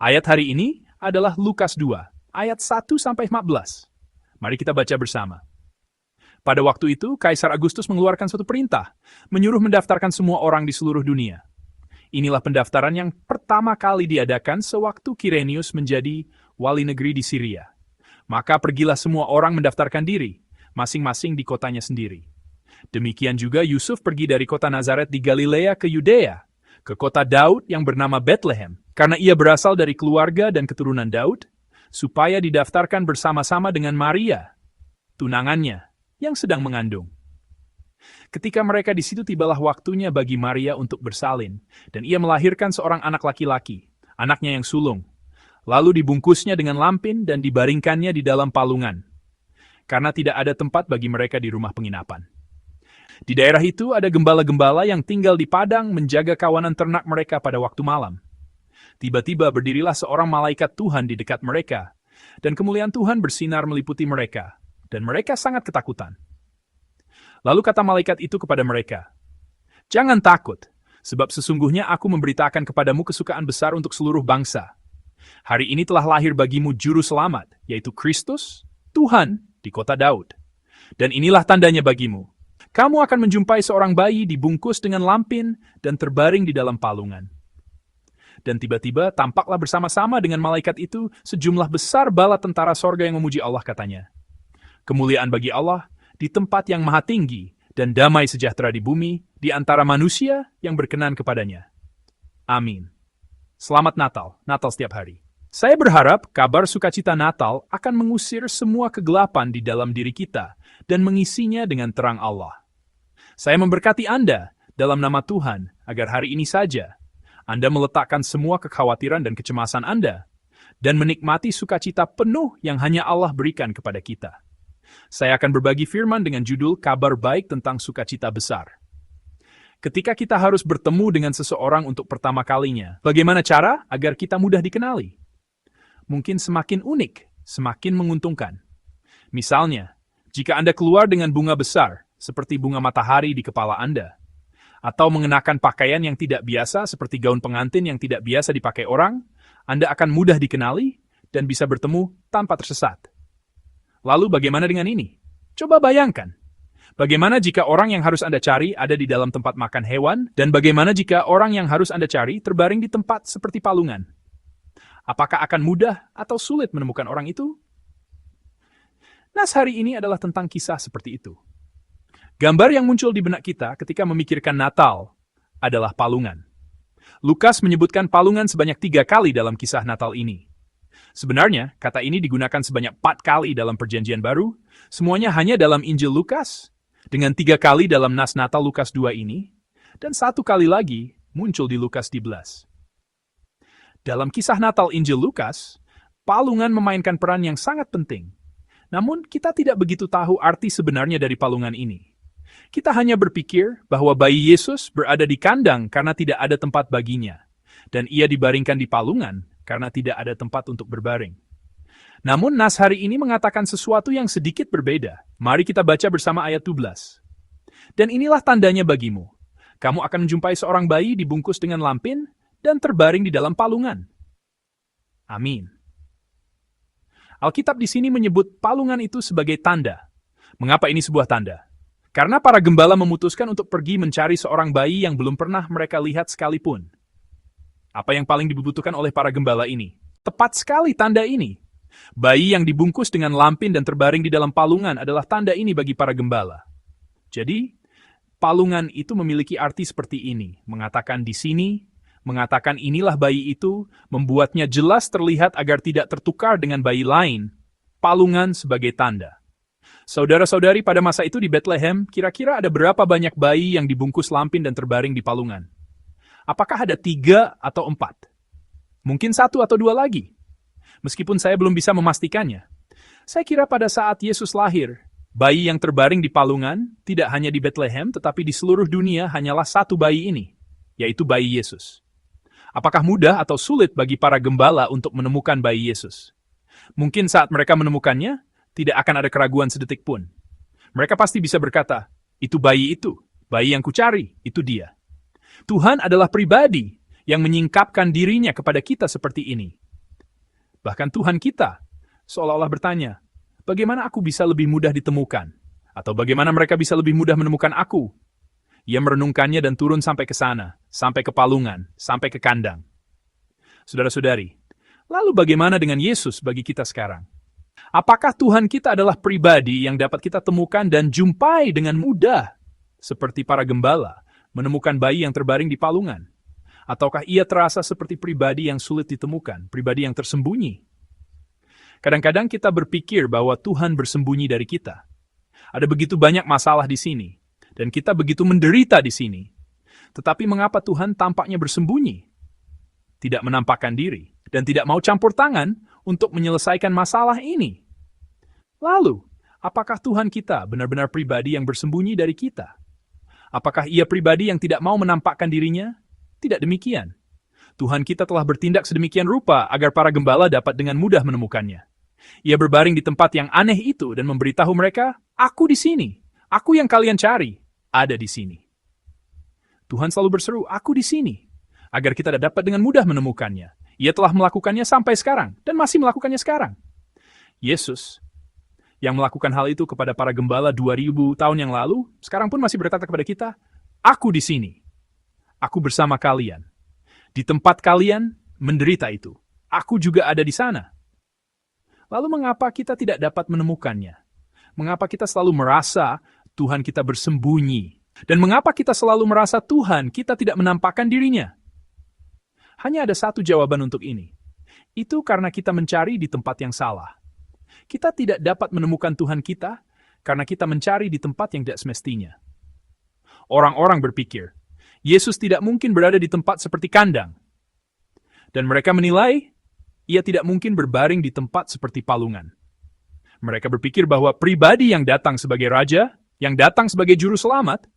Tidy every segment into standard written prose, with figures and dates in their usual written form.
Ayat hari ini adalah Lukas 2, ayat 1-14. Mari kita baca bersama. Pada waktu itu, Kaisar Agustus mengeluarkan suatu perintah, menyuruh mendaftarkan semua orang di seluruh dunia. Inilah pendaftaran yang pertama kali diadakan sewaktu Kirenius menjadi wali negeri di Syria. Maka pergilah semua orang mendaftarkan diri, masing-masing di kotanya sendiri. Demikian juga Yusuf pergi dari kota Nazaret di Galilea ke Yudea, ke kota Daud yang bernama Bethlehem, karena ia berasal dari keluarga dan keturunan Daud, supaya didaftarkan bersama-sama dengan Maria, tunangannya, yang sedang mengandung. Ketika mereka di situ tibalah waktunya bagi Maria untuk bersalin, dan ia melahirkan seorang anak laki-laki, anaknya yang sulung. Lalu dibungkusnya dengan lampin dan dibaringkannya di dalam palungan, karena tidak ada tempat bagi mereka di rumah penginapan. Di daerah itu ada gembala-gembala yang tinggal di padang menjaga kawanan ternak mereka pada waktu malam. Tiba-tiba berdirilah seorang malaikat Tuhan di dekat mereka, dan kemuliaan Tuhan bersinar meliputi mereka, dan mereka sangat ketakutan. Lalu kata malaikat itu kepada mereka, "Jangan takut, sebab sesungguhnya aku memberitakan kepadamu kesukaan besar untuk seluruh bangsa. Hari ini telah lahir bagimu juru selamat, yaitu Kristus, Tuhan, di kota Daud. Dan inilah tandanya bagimu. Kamu akan menjumpai seorang bayi dibungkus dengan lampin dan terbaring di dalam palungan." Dan tiba-tiba tampaklah bersama-sama dengan malaikat itu sejumlah besar bala tentara sorga yang memuji Allah, katanya, "Kemuliaan bagi Allah di tempat yang maha tinggi, dan damai sejahtera di bumi, di antara manusia yang berkenan kepadanya. Amin." Selamat Natal, Natal setiap hari. Saya berharap kabar sukacita Natal akan mengusir semua kegelapan di dalam diri kita dan mengisinya dengan terang Allah. Saya memberkati Anda dalam nama Tuhan agar hari ini saja Anda meletakkan semua kekhawatiran dan kecemasan Anda dan menikmati sukacita penuh yang hanya Allah berikan kepada kita. Saya akan berbagi firman dengan judul Kabar Baik tentang Sukacita Besar. Ketika kita harus bertemu dengan seseorang untuk pertama kalinya, bagaimana cara agar kita mudah dikenali? Mungkin semakin unik, semakin menguntungkan. Misalnya, jika Anda keluar dengan bunga besar, seperti bunga matahari di kepala Anda, atau mengenakan pakaian yang tidak biasa seperti gaun pengantin yang tidak biasa dipakai orang, Anda akan mudah dikenali dan bisa bertemu tanpa tersesat. Lalu bagaimana dengan ini? Coba bayangkan. Bagaimana jika orang yang harus Anda cari ada di dalam tempat makan hewan, dan bagaimana jika orang yang harus Anda cari terbaring di tempat seperti palungan? Apakah akan mudah atau sulit menemukan orang itu? Nas hari ini adalah tentang kisah seperti itu. Gambar yang muncul di benak kita ketika memikirkan Natal adalah palungan. Lukas menyebutkan palungan sebanyak 3 kali dalam kisah Natal ini. Sebenarnya, kata ini digunakan sebanyak 4 kali dalam Perjanjian Baru, semuanya hanya dalam Injil Lukas, dengan 3 kali dalam Nas Natal Lukas 2 ini, dan 1 kali lagi muncul di Lukas 11. Dalam kisah Natal Injil Lukas, palungan memainkan peran yang sangat penting. Namun, kita tidak begitu tahu arti sebenarnya dari palungan ini. Kita hanya berpikir bahwa bayi Yesus berada di kandang karena tidak ada tempat baginya, dan ia dibaringkan di palungan karena tidak ada tempat untuk berbaring. Namun Nas hari ini mengatakan sesuatu yang sedikit berbeda. Mari kita baca bersama ayat 12. "Dan inilah tandanya bagimu. Kamu akan menjumpai seorang bayi dibungkus dengan lampin dan terbaring di dalam palungan." Amin. Alkitab di sini menyebut palungan itu sebagai tanda. Mengapa ini sebuah tanda? Karena para gembala memutuskan untuk pergi mencari seorang bayi yang belum pernah mereka lihat sekalipun. Apa yang paling dibutuhkan oleh para gembala ini? Tepat sekali tanda ini. Bayi yang dibungkus dengan lampin dan terbaring di dalam palungan adalah tanda ini bagi para gembala. Jadi, palungan itu memiliki arti seperti ini. Mengatakan di sini, mengatakan inilah bayi itu, membuatnya jelas terlihat agar tidak tertukar dengan bayi lain. Palungan sebagai tanda. Saudara-saudari, pada masa itu di Bethlehem, kira-kira ada berapa banyak bayi yang dibungkus lampin dan terbaring di palungan? Apakah ada 3 atau 4? Mungkin 1 atau 2 lagi. Meskipun saya belum bisa memastikannya. Saya kira pada saat Yesus lahir, bayi yang terbaring di palungan tidak hanya di Bethlehem, tetapi di seluruh dunia hanyalah 1 bayi ini, yaitu bayi Yesus. Apakah mudah atau sulit bagi para gembala untuk menemukan bayi Yesus? Mungkin saat mereka menemukannya, tidak akan ada keraguan sedetik pun. Mereka pasti bisa berkata, "Itu bayi yang kucari, itu dia." Tuhan adalah pribadi yang menyingkapkan dirinya kepada kita seperti ini. Bahkan Tuhan kita seolah-olah bertanya, bagaimana aku bisa lebih mudah ditemukan? Atau bagaimana mereka bisa lebih mudah menemukan aku? Ia merenungkannya dan turun sampai ke sana, sampai ke palungan, sampai ke kandang. Saudara-saudari, lalu bagaimana dengan Yesus bagi kita sekarang? Apakah Tuhan kita adalah pribadi yang dapat kita temukan dan jumpai dengan mudah? Seperti para gembala menemukan bayi yang terbaring di palungan. Ataukah ia terasa seperti pribadi yang sulit ditemukan, pribadi yang tersembunyi? Kadang-kadang kita berpikir bahwa Tuhan bersembunyi dari kita. Ada begitu banyak masalah di sini, dan kita begitu menderita di sini. Tetapi mengapa Tuhan tampaknya bersembunyi? Tidak menampakkan diri, dan tidak mau campur tangan untuk menyelesaikan masalah ini. Lalu, apakah Tuhan kita benar-benar pribadi yang bersembunyi dari kita? Apakah ia pribadi yang tidak mau menampakkan dirinya? Tidak demikian. Tuhan kita telah bertindak sedemikian rupa agar para gembala dapat dengan mudah menemukannya. Ia berbaring di tempat yang aneh itu dan memberitahu mereka, aku di sini, aku yang kalian cari, ada di sini. Tuhan selalu berseru, aku di sini, agar kita dapat dengan mudah menemukannya. Ia telah melakukannya sampai sekarang, dan masih melakukannya sekarang. Yesus, yang melakukan hal itu kepada para gembala 2000 tahun yang lalu, sekarang pun masih berkata kepada kita, aku di sini, aku bersama kalian. Di tempat kalian menderita itu, aku juga ada di sana. Lalu mengapa kita tidak dapat menemukannya? Mengapa kita selalu merasa Tuhan kita bersembunyi? Dan mengapa kita selalu merasa Tuhan kita tidak menampakkan dirinya? Hanya ada satu jawaban untuk ini. Itu karena kita mencari di tempat yang salah. Kita tidak dapat menemukan Tuhan kita karena kita mencari di tempat yang tidak semestinya. Orang-orang berpikir, Yesus tidak mungkin berada di tempat seperti kandang. Dan mereka menilai, ia tidak mungkin berbaring di tempat seperti palungan. Mereka berpikir bahwa pribadi yang datang sebagai raja, yang datang sebagai juru selamat,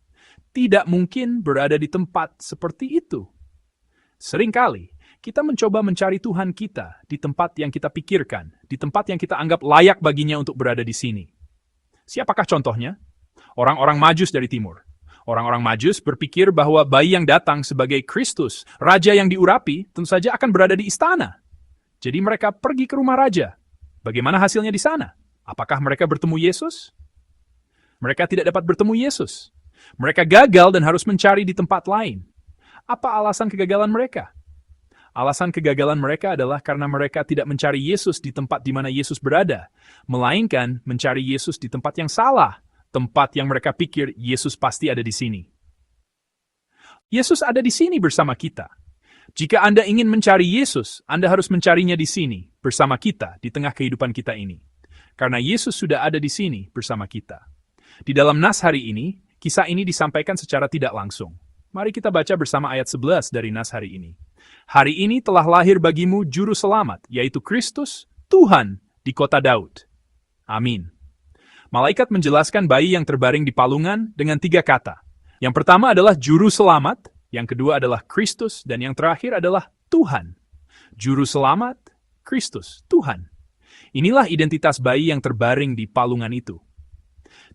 tidak mungkin berada di tempat seperti itu. Seringkali, kita mencoba mencari Tuhan kita di tempat yang kita pikirkan, di tempat yang kita anggap layak baginya untuk berada di sini. Siapakah contohnya? Orang-orang Majus dari timur. Orang-orang Majus berpikir bahwa bayi yang datang sebagai Kristus, raja yang diurapi, tentu saja akan berada di istana. Jadi mereka pergi ke rumah raja. Bagaimana hasilnya di sana? Apakah mereka bertemu Yesus? Mereka tidak dapat bertemu Yesus. Mereka gagal dan harus mencari di tempat lain. Apa alasan kegagalan mereka? Alasan kegagalan mereka adalah karena mereka tidak mencari Yesus di tempat di mana Yesus berada, melainkan mencari Yesus di tempat yang salah, tempat yang mereka pikir Yesus pasti ada di sini. Yesus ada di sini bersama kita. Jika Anda ingin mencari Yesus, Anda harus mencarinya di sini, bersama kita, di tengah kehidupan kita ini. Karena Yesus sudah ada di sini bersama kita. Di dalam nas hari ini, kisah ini disampaikan secara tidak langsung. Mari kita baca bersama ayat 11 dari nas hari ini. Hari ini telah lahir bagimu juru selamat, yaitu Kristus, Tuhan, di kota Daud. Amin. Malaikat menjelaskan bayi yang terbaring di palungan dengan 3 kata. Yang pertama adalah juru selamat, yang kedua adalah Kristus, dan yang terakhir adalah Tuhan. Juru selamat, Kristus, Tuhan. Inilah identitas bayi yang terbaring di palungan itu.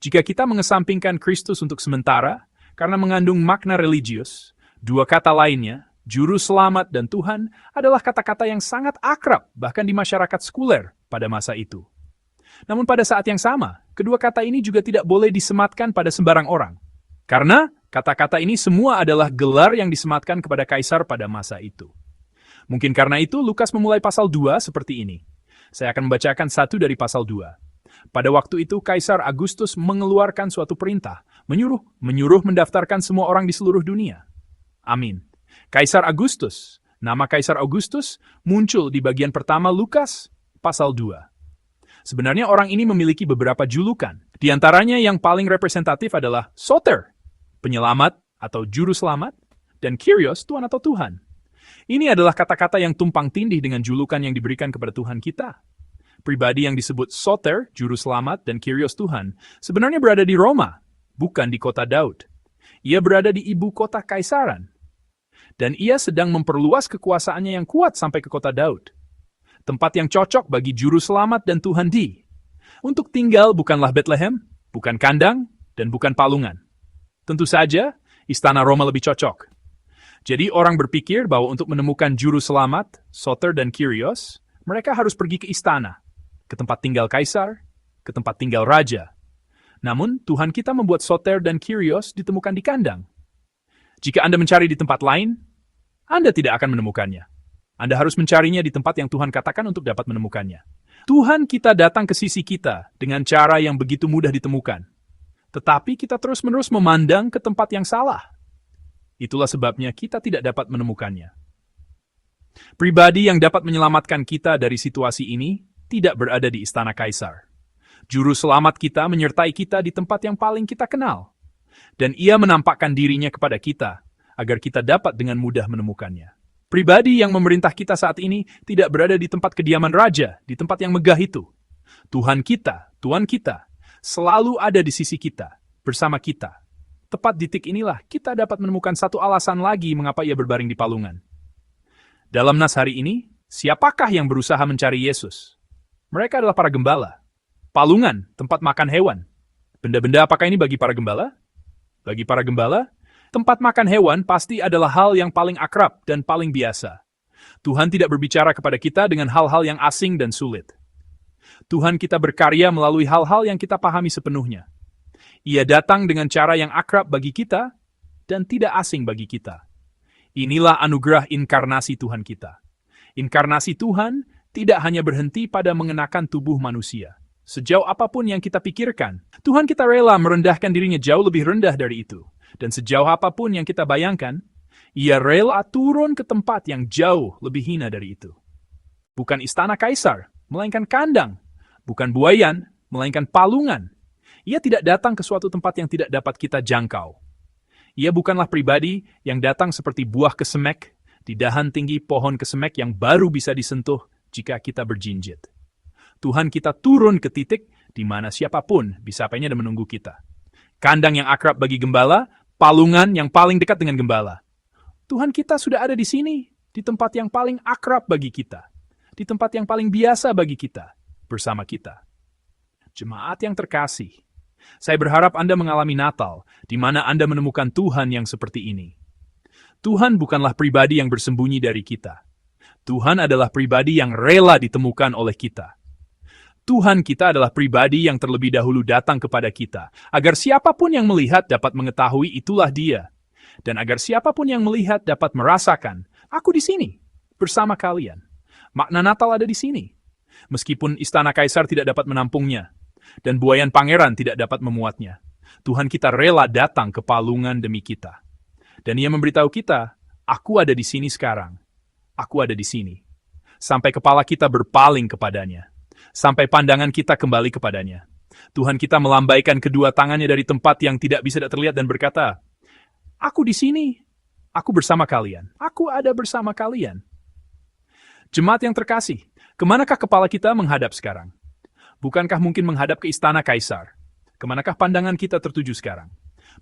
Jika kita mengesampingkan Kristus untuk sementara, karena mengandung makna religius, 2 kata lainnya, juru selamat dan Tuhan, adalah kata-kata yang sangat akrab, bahkan di masyarakat sekuler pada masa itu. Namun pada saat yang sama, kedua kata ini juga tidak boleh disematkan pada sembarang orang. Karena kata-kata ini semua adalah gelar yang disematkan kepada kaisar pada masa itu. Mungkin karena itu Lukas memulai pasal 2 seperti ini. Saya akan membacakan 1 dari pasal 2. Pada waktu itu Kaisar Agustus mengeluarkan suatu perintah, menyuruh mendaftarkan semua orang di seluruh dunia. Amin. Kaisar Agustus, nama Kaisar Agustus muncul di bagian pertama Lukas pasal 2. Sebenarnya orang ini memiliki beberapa julukan. Di antaranya yang paling representatif adalah Soter, penyelamat atau juru selamat, dan Kyrios, Tuhan atau Tuhan. Ini adalah kata-kata yang tumpang tindih dengan julukan yang diberikan kepada Tuhan kita. Pribadi yang disebut Soter, juru selamat, dan Kyrios Tuhan, sebenarnya berada di Roma, bukan di kota Daud. Ia berada di ibu kota Kaisaran. Dan ia sedang memperluas kekuasaannya yang kuat sampai ke kota Daud. Tempat yang cocok bagi juru selamat dan Tuhan di. Untuk tinggal bukanlah Bethlehem, bukan kandang, dan bukan palungan. Tentu saja, istana Roma lebih cocok. Jadi orang berpikir bahwa untuk menemukan juru selamat, Soter dan Kyrios, Mereka harus pergi ke istana, ke tempat tinggal kaisar, ke tempat tinggal raja. Namun, Tuhan kita membuat Soter dan Kyrios ditemukan di kandang. Jika Anda mencari di tempat lain, Anda tidak akan menemukannya. Anda harus mencarinya di tempat yang Tuhan katakan untuk dapat menemukannya. Tuhan kita datang ke sisi kita dengan cara yang begitu mudah ditemukan. Tetapi kita terus-menerus memandang ke tempat yang salah. Itulah sebabnya kita tidak dapat menemukannya. Pribadi yang dapat menyelamatkan kita dari situasi ini tidak berada di istana kaisar. Juru selamat kita menyertai kita di tempat yang paling kita kenal. Dan ia menampakkan dirinya kepada kita, agar kita dapat dengan mudah menemukannya. Pribadi yang memerintah kita saat ini tidak berada di tempat kediaman raja, di tempat yang megah itu. Tuhan kita, selalu ada di sisi kita, bersama kita. Tepat di titik inilah kita dapat menemukan satu alasan lagi mengapa ia berbaring di palungan. Dalam nas hari ini, siapakah yang berusaha mencari Yesus? Mereka adalah para gembala. Palungan, tempat makan hewan. Benda-benda apakah ini bagi para gembala? Bagi para gembala, tempat makan hewan pasti adalah hal yang paling akrab dan paling biasa. Tuhan tidak berbicara kepada kita dengan hal-hal yang asing dan sulit. Tuhan kita berkarya melalui hal-hal yang kita pahami sepenuhnya. Ia datang dengan cara yang akrab bagi kita dan tidak asing bagi kita. Inilah anugerah inkarnasi Tuhan kita. Inkarnasi Tuhan tidak hanya berhenti pada mengenakan tubuh manusia. Sejauh apapun yang kita pikirkan, Tuhan kita rela merendahkan dirinya jauh lebih rendah dari itu. Dan sejauh apapun yang kita bayangkan, ia rela turun ke tempat yang jauh lebih hina dari itu. Bukan istana kaisar, melainkan kandang. Bukan buayan, melainkan palungan. Ia tidak datang ke suatu tempat yang tidak dapat kita jangkau. Ia bukanlah pribadi yang datang seperti buah kesemek di dahan tinggi pohon kesemek yang baru bisa disentuh jika kita berjinjit. Tuhan kita turun ke titik di mana siapapun bisa apanya dan menunggu kita. Kandang yang akrab bagi gembala, palungan yang paling dekat dengan gembala. Tuhan kita sudah ada di sini, di tempat yang paling akrab bagi kita, di tempat yang paling biasa bagi kita, bersama kita. Jemaat yang terkasih, saya berharap Anda mengalami Natal, di mana Anda menemukan Tuhan yang seperti ini. Tuhan bukanlah pribadi yang bersembunyi dari kita. Tuhan adalah pribadi yang rela ditemukan oleh kita. Tuhan kita adalah pribadi yang terlebih dahulu datang kepada kita, agar siapapun yang melihat dapat mengetahui itulah Dia. Dan agar siapapun yang melihat dapat merasakan, aku di sini, bersama kalian. Makna Natal ada di sini. Meskipun istana kaisar tidak dapat menampungnya, dan buayan pangeran tidak dapat memuatnya, Tuhan kita rela datang ke palungan demi kita. Dan Ia memberitahu kita, aku ada di sini sekarang. Aku ada di sini. Sampai kepala kita berpaling kepadanya. Sampai pandangan kita kembali kepadanya. Tuhan kita melambaikan kedua tangannya dari tempat yang tidak bisa terlihat dan berkata, aku di sini, aku bersama kalian, aku ada bersama kalian. Jemaat yang terkasih, kemanakah kepala kita menghadap sekarang? Bukankah mungkin menghadap ke istana kaisar? Kemanakah pandangan kita tertuju sekarang?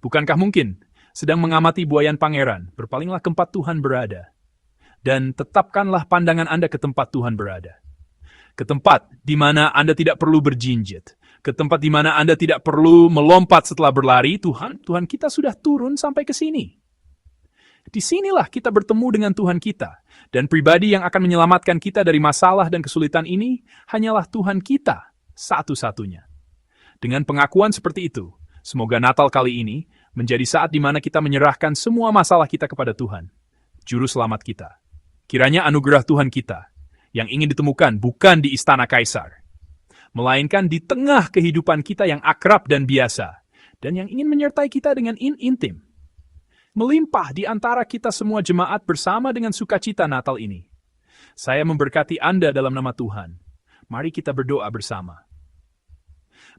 Bukankah mungkin sedang mengamati buayan pangeran, berpalinglah ke tempat Tuhan berada. Dan tetapkanlah pandangan Anda ke tempat Tuhan berada. Ke tempat di mana Anda tidak perlu berjinjit. Ke tempat di mana Anda tidak perlu melompat setelah berlari. Tuhan kita sudah turun sampai ke sini. Disinilah kita bertemu dengan Tuhan kita. Dan pribadi yang akan menyelamatkan kita dari masalah dan kesulitan ini hanyalah Tuhan kita satu-satunya. Dengan pengakuan seperti itu, semoga Natal kali ini menjadi saat di mana kita menyerahkan semua masalah kita kepada Tuhan, Juru Selamat kita. Kiranya anugerah Tuhan kita yang ingin ditemukan bukan di istana kaisar, melainkan di tengah kehidupan kita yang akrab dan biasa, dan yang ingin menyertai kita dengan intim. Melimpah di antara kita semua jemaat bersama dengan sukacita Natal ini. Saya memberkati Anda dalam nama Tuhan. Mari kita berdoa bersama.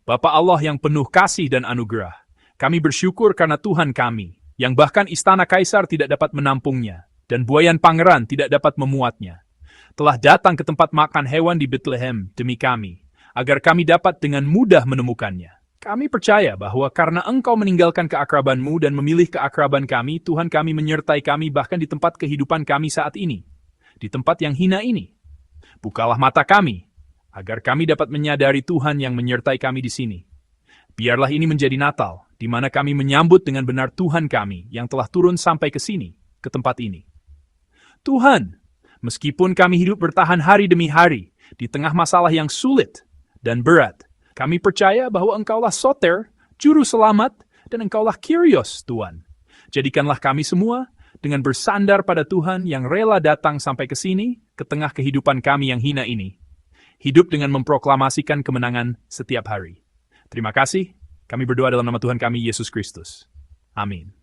Bapa Allah yang penuh kasih dan anugerah, kami bersyukur karena Tuhan kami, yang bahkan istana kaisar tidak dapat menampungnya, dan buayan pangeran tidak dapat memuatnya, telah datang ke tempat makan hewan di Bethlehem demi kami, agar kami dapat dengan mudah menemukannya. Kami percaya bahwa karena Engkau meninggalkan keakraban-Mu dan memilih keakraban kami, Tuhan kami menyertai kami bahkan di tempat kehidupan kami saat ini, di tempat yang hina ini. Bukalah mata kami, agar kami dapat menyadari Tuhan yang menyertai kami di sini. Biarlah ini menjadi Natal, di mana kami menyambut dengan benar Tuhan kami yang telah turun sampai ke sini, ke tempat ini. Tuhan, meskipun kami hidup bertahan hari demi hari, Di tengah masalah yang sulit dan berat, kami percaya bahwa Engkaulah Soter, Juru Selamat, dan Engkaulah Kyrios, Tuhan. Jadikanlah kami semua dengan bersandar pada Tuhan yang rela datang sampai ke sini, ke tengah kehidupan kami yang hina ini. Hidup dengan memproklamasikan kemenangan setiap hari. Terima kasih, kami berdoa dalam nama Tuhan kami, Yesus Kristus. Amin.